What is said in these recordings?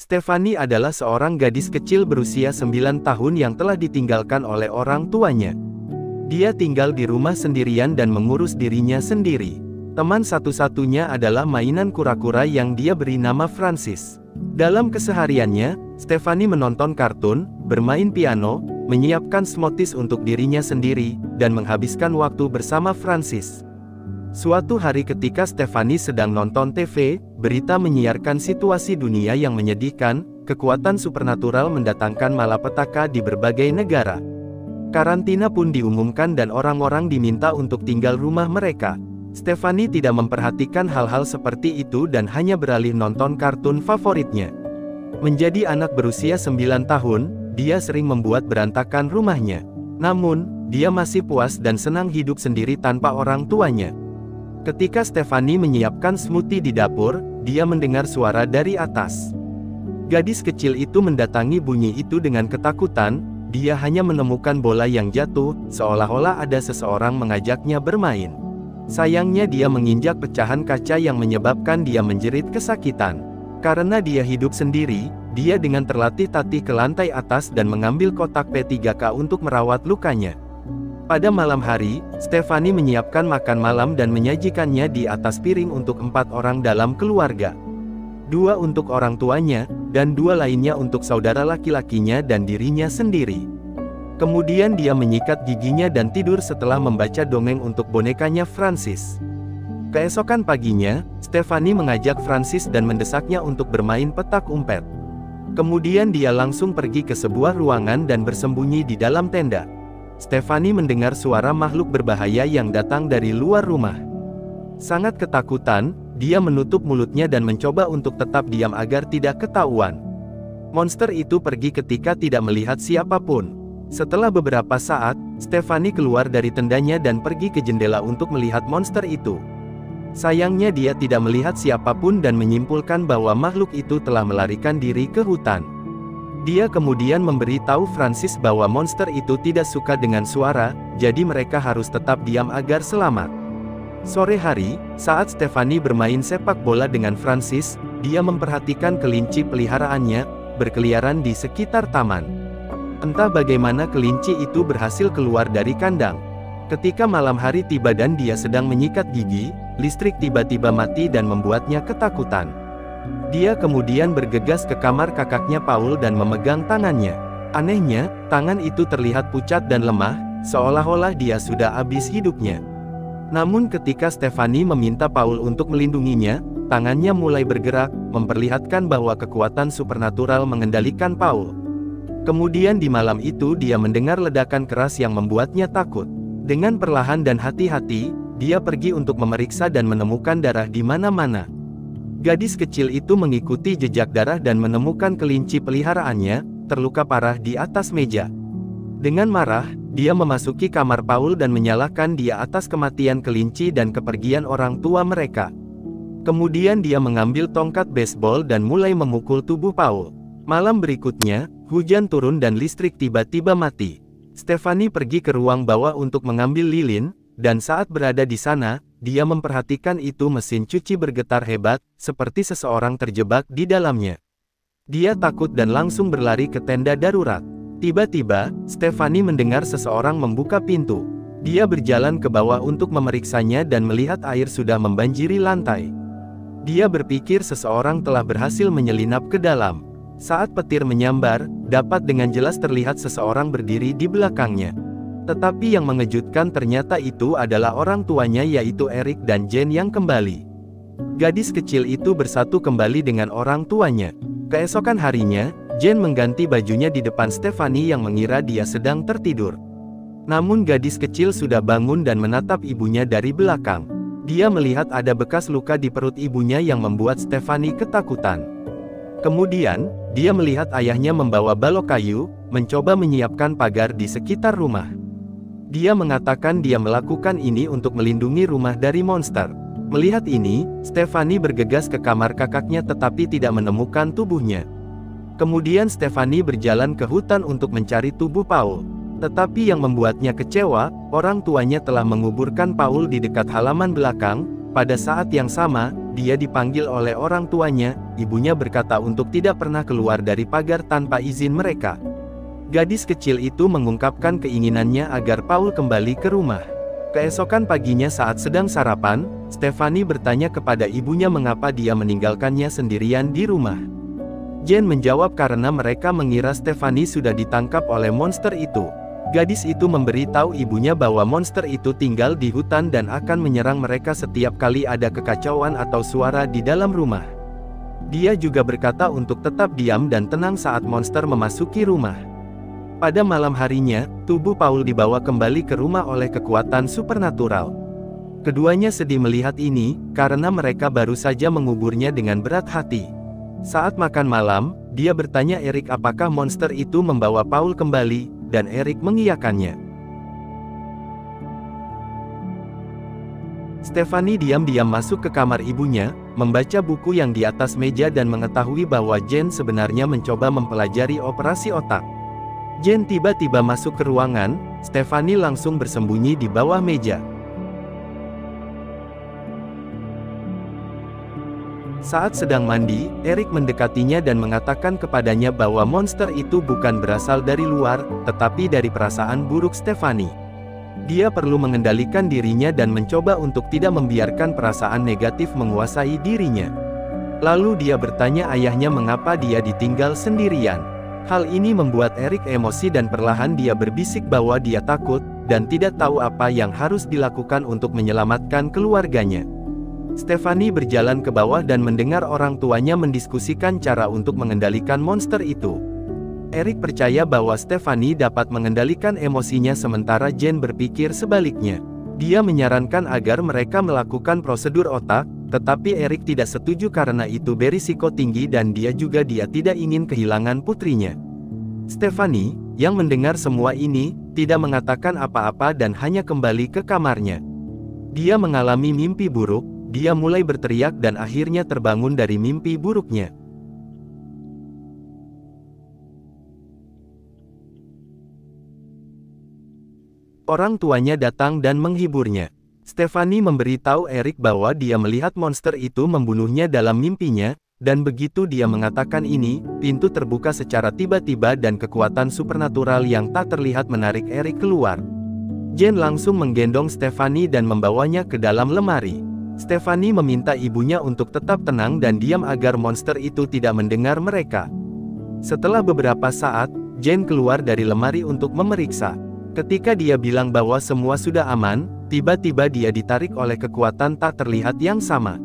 Stephanie adalah seorang gadis kecil berusia 9 tahun yang telah ditinggalkan oleh orang tuanya. Dia tinggal di rumah sendirian dan mengurus dirinya sendiri. Teman satu-satunya adalah mainan kura-kura yang dia beri nama Francis. Dalam kesehariannya, Stephanie menonton kartun, bermain piano, menyiapkan smoothies untuk dirinya sendiri, dan menghabiskan waktu bersama Francis. Suatu hari ketika Stephanie sedang nonton TV, berita menyiarkan situasi dunia yang menyedihkan, kekuatan supernatural mendatangkan malapetaka di berbagai negara. Karantina pun diumumkan dan orang-orang diminta untuk tinggal rumah mereka. Stephanie tidak memperhatikan hal-hal seperti itu dan hanya beralih nonton kartun favoritnya. Menjadi anak berusia 9 tahun, dia sering membuat berantakan rumahnya. Namun, dia masih puas dan senang hidup sendiri tanpa orang tuanya. Ketika Stephanie menyiapkan smoothie di dapur, dia mendengar suara dari atas. Gadis kecil itu mendatangi bunyi itu dengan ketakutan. Dia hanya menemukan bola yang jatuh, seolah-olah ada seseorang mengajaknya bermain. Sayangnya dia menginjak pecahan kaca yang menyebabkan dia menjerit kesakitan. Karena dia hidup sendiri, dia dengan terlatih-tatih ke lantai atas dan mengambil kotak P3K untuk merawat lukanya. Pada malam hari, Stephanie menyiapkan makan malam dan menyajikannya di atas piring untuk 4 orang dalam keluarga. 2 untuk orang tuanya, dan 2 lainnya untuk saudara laki-lakinya dan dirinya sendiri. Kemudian dia menyikat giginya dan tidur setelah membaca dongeng untuk bonekanya Francis. Keesokan paginya, Stephanie mengajak Francis dan mendesaknya untuk bermain petak umpet. Kemudian dia langsung pergi ke sebuah ruangan dan bersembunyi di dalam tenda. Stephanie mendengar suara makhluk berbahaya yang datang dari luar rumah. Sangat ketakutan, dia menutup mulutnya dan mencoba untuk tetap diam agar tidak ketahuan. Monster itu pergi ketika tidak melihat siapapun. Setelah beberapa saat, Stephanie keluar dari tendanya dan pergi ke jendela untuk melihat monster itu. Sayangnya dia tidak melihat siapapun dan menyimpulkan bahwa makhluk itu telah melarikan diri ke hutan. Dia kemudian memberitahu Francis bahwa monster itu tidak suka dengan suara, jadi mereka harus tetap diam agar selamat. Sore hari, saat Stephanie bermain sepak bola dengan Francis, dia memperhatikan kelinci peliharaannya, berkeliaran di sekitar taman. Entah bagaimana kelinci itu berhasil keluar dari kandang. Ketika malam hari tiba dan dia sedang menyikat gigi, listrik tiba-tiba mati dan membuatnya ketakutan. Dia kemudian bergegas ke kamar kakaknya Paul dan memegang tangannya. Anehnya, tangan itu terlihat pucat dan lemah, seolah-olah dia sudah habis hidupnya. Namun ketika Stephanie meminta Paul untuk melindunginya, tangannya mulai bergerak, memperlihatkan bahwa kekuatan supernatural mengendalikan Paul. Kemudian di malam itu dia mendengar ledakan keras yang membuatnya takut. Dengan perlahan dan hati-hati, dia pergi untuk memeriksa dan menemukan darah di mana-mana. Gadis kecil itu mengikuti jejak darah dan menemukan kelinci peliharaannya, terluka parah di atas meja. Dengan marah, dia memasuki kamar Paul dan menyalahkan dia atas kematian kelinci dan kepergian orang tua mereka. Kemudian dia mengambil tongkat baseball dan mulai memukul tubuh Paul. Malam berikutnya, hujan turun dan listrik tiba-tiba mati. Stephanie pergi ke ruang bawah untuk mengambil lilin, dan saat berada di sana, dia memperhatikan itu mesin cuci bergetar hebat, seperti seseorang terjebak di dalamnya. Dia takut dan langsung berlari ke tenda darurat. Tiba-tiba, Stephanie mendengar seseorang membuka pintu. Dia berjalan ke bawah untuk memeriksanya dan melihat air sudah membanjiri lantai. Dia berpikir seseorang telah berhasil menyelinap ke dalam. Saat petir menyambar, dapat dengan jelas terlihat seseorang berdiri di belakangnya. Tetapi yang mengejutkan ternyata itu adalah orang tuanya yaitu Eric dan Jane yang kembali. Gadis kecil itu bersatu kembali dengan orang tuanya. Keesokan harinya, Jane mengganti bajunya di depan Stephanie yang mengira dia sedang tertidur. Namun gadis kecil sudah bangun dan menatap ibunya dari belakang. Dia melihat ada bekas luka di perut ibunya yang membuat Stephanie ketakutan. Kemudian, dia melihat ayahnya membawa balok kayu, mencoba menyiapkan pagar di sekitar rumah. Dia mengatakan dia melakukan ini untuk melindungi rumah dari monster. Melihat ini, Stephanie bergegas ke kamar kakaknya tetapi tidak menemukan tubuhnya. Kemudian Stephanie berjalan ke hutan untuk mencari tubuh Paul. Tetapi yang membuatnya kecewa, orang tuanya telah menguburkan Paul di dekat halaman belakang. Pada saat yang sama, dia dipanggil oleh orang tuanya. Ibunya berkata untuk tidak pernah keluar dari pagar tanpa izin mereka. Gadis kecil itu mengungkapkan keinginannya agar Paul kembali ke rumah. Keesokan paginya saat sedang sarapan, Stephanie bertanya kepada ibunya mengapa dia meninggalkannya sendirian di rumah. Jane menjawab karena mereka mengira Stephanie sudah ditangkap oleh monster itu. Gadis itu memberitahu ibunya bahwa monster itu tinggal di hutan dan akan menyerang mereka setiap kali ada kekacauan atau suara di dalam rumah. Dia juga berkata untuk tetap diam dan tenang saat monster memasuki rumah. Pada malam harinya, tubuh Paul dibawa kembali ke rumah oleh kekuatan supernatural. Keduanya sedih melihat ini, karena mereka baru saja menguburnya dengan berat hati. Saat makan malam, dia bertanya Eric apakah monster itu membawa Paul kembali, dan Eric mengiyakannya. Stephanie diam-diam masuk ke kamar ibunya, membaca buku yang di atas meja dan mengetahui bahwa Jane sebenarnya mencoba mempelajari operasi otak. Jane tiba-tiba masuk ke ruangan, Stephanie langsung bersembunyi di bawah meja. Saat sedang mandi, Eric mendekatinya dan mengatakan kepadanya bahwa monster itu bukan berasal dari luar, tetapi dari perasaan buruk Stephanie. Dia perlu mengendalikan dirinya dan mencoba untuk tidak membiarkan perasaan negatif menguasai dirinya. Lalu dia bertanya ayahnya mengapa dia ditinggal sendirian. Hal ini membuat Eric emosi dan perlahan dia berbisik bahwa dia takut, dan tidak tahu apa yang harus dilakukan untuk menyelamatkan keluarganya. Stephanie berjalan ke bawah dan mendengar orang tuanya mendiskusikan cara untuk mengendalikan monster itu. Eric percaya bahwa Stephanie dapat mengendalikan emosinya sementara Jane berpikir sebaliknya. Dia menyarankan agar mereka melakukan prosedur otak, tetapi Eric tidak setuju karena itu berisiko tinggi dan dia tidak ingin kehilangan putrinya. Stephanie, yang mendengar semua ini, tidak mengatakan apa-apa dan hanya kembali ke kamarnya. Dia mengalami mimpi buruk. Dia mulai berteriak dan akhirnya terbangun dari mimpi buruknya. Orang tuanya datang dan menghiburnya. Stephanie memberitahu Eric bahwa dia melihat monster itu membunuhnya dalam mimpinya, dan begitu dia mengatakan ini, pintu terbuka secara tiba-tiba dan kekuatan supernatural yang tak terlihat menarik Eric keluar. Jane langsung menggendong Stephanie dan membawanya ke dalam lemari. Stephanie meminta ibunya untuk tetap tenang dan diam agar monster itu tidak mendengar mereka. Setelah beberapa saat, Jane keluar dari lemari untuk memeriksa. Ketika dia bilang bahwa semua sudah aman, tiba-tiba dia ditarik oleh kekuatan tak terlihat yang sama.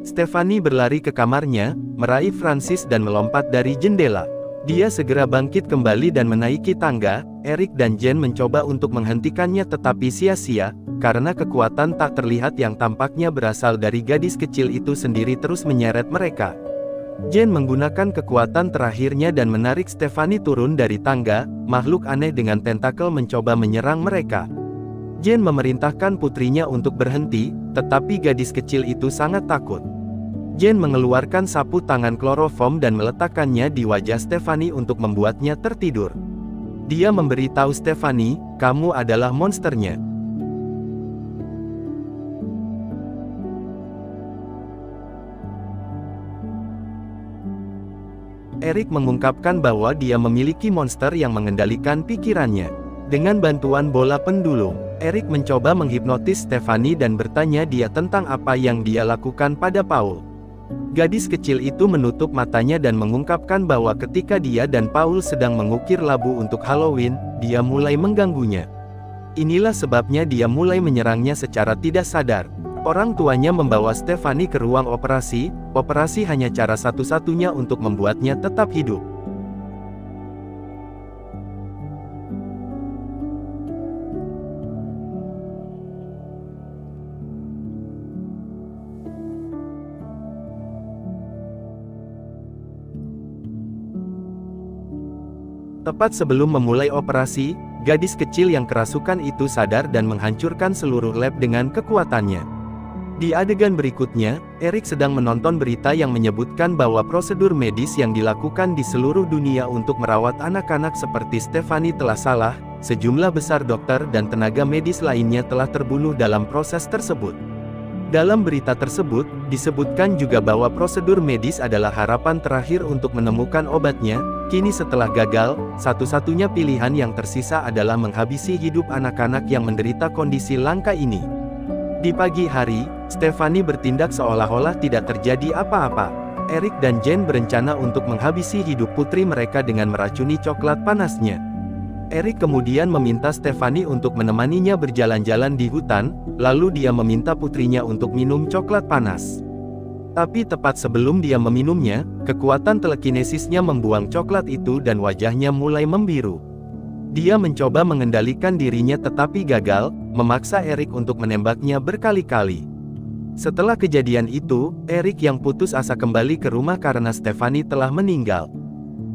Stephanie berlari ke kamarnya, meraih Francis dan melompat dari jendela. Dia segera bangkit kembali dan menaiki tangga. Eric dan Jane mencoba untuk menghentikannya tetapi sia-sia, karena kekuatan tak terlihat yang tampaknya berasal dari gadis kecil itu sendiri terus menyeret mereka. Jane menggunakan kekuatan terakhirnya dan menarik Stephanie turun dari tangga. Makhluk aneh dengan tentakel mencoba menyerang mereka. Jane memerintahkan putrinya untuk berhenti, tetapi gadis kecil itu sangat takut. Jane mengeluarkan sapu tangan kloroform dan meletakkannya di wajah Stephanie untuk membuatnya tertidur. Dia memberitahu Stephanie, kamu adalah monsternya. Eric mengungkapkan bahwa dia memiliki monster yang mengendalikan pikirannya. Dengan bantuan bola pendulum, Eric mencoba menghipnotis Stephanie dan bertanya dia tentang apa yang dia lakukan pada Paul. Gadis kecil itu menutup matanya dan mengungkapkan bahwa ketika dia dan Paul sedang mengukir labu untuk Halloween, dia mulai mengganggunya. Inilah sebabnya dia mulai menyerangnya secara tidak sadar. Orang tuanya membawa Stephanie ke ruang operasi. Operasi hanya cara satu-satunya untuk membuatnya tetap hidup. Tepat sebelum memulai operasi, gadis kecil yang kerasukan itu sadar dan menghancurkan seluruh lab dengan kekuatannya. Di adegan berikutnya, Eric sedang menonton berita yang menyebutkan bahwa prosedur medis yang dilakukan di seluruh dunia untuk merawat anak-anak seperti Stephanie telah salah. Sejumlah besar dokter dan tenaga medis lainnya telah terbunuh dalam proses tersebut. Dalam berita tersebut, disebutkan juga bahwa prosedur medis adalah harapan terakhir untuk menemukan obatnya. Kini setelah gagal, satu-satunya pilihan yang tersisa adalah menghabisi hidup anak-anak yang menderita kondisi langka ini. Di pagi hari, Stephanie bertindak seolah-olah tidak terjadi apa-apa. Eric dan Jane berencana untuk menghabisi hidup putri mereka dengan meracuni coklat panasnya. Eric kemudian meminta Stephanie untuk menemaninya berjalan-jalan di hutan, lalu dia meminta putrinya untuk minum coklat panas. Tapi tepat sebelum dia meminumnya, kekuatan telekinesisnya membuang coklat itu dan wajahnya mulai membiru. Dia mencoba mengendalikan dirinya tetapi gagal, memaksa Eric untuk menembaknya berkali-kali. Setelah kejadian itu, Eric yang putus asa kembali ke rumah karena Stephanie telah meninggal.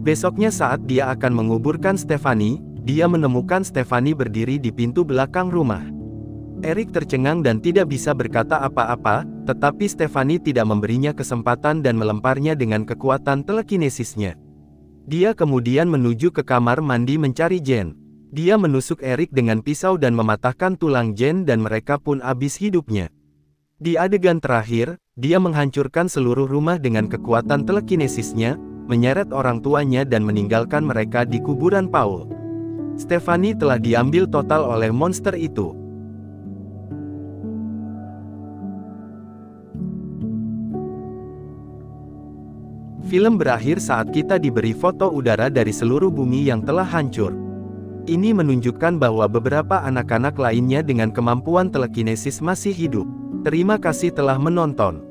Besoknya saat dia akan menguburkan Stephanie, dia menemukan Stephanie berdiri di pintu belakang rumah. Eric tercengang dan tidak bisa berkata apa-apa, tetapi Stephanie tidak memberinya kesempatan dan melemparnya dengan kekuatan telekinesisnya. Dia kemudian menuju ke kamar mandi mencari Jane. Dia menusuk Eric dengan pisau dan mematahkan tulang Jane dan mereka pun habis hidupnya. Di adegan terakhir, dia menghancurkan seluruh rumah dengan kekuatan telekinesisnya, menyeret orang tuanya dan meninggalkan mereka di kuburan Paul. Stephanie telah diambil total oleh monster itu. Film berakhir saat kita diberi foto udara dari seluruh bumi yang telah hancur. Ini menunjukkan bahwa beberapa anak-anak lainnya dengan kemampuan telekinesis masih hidup. Terima kasih telah menonton.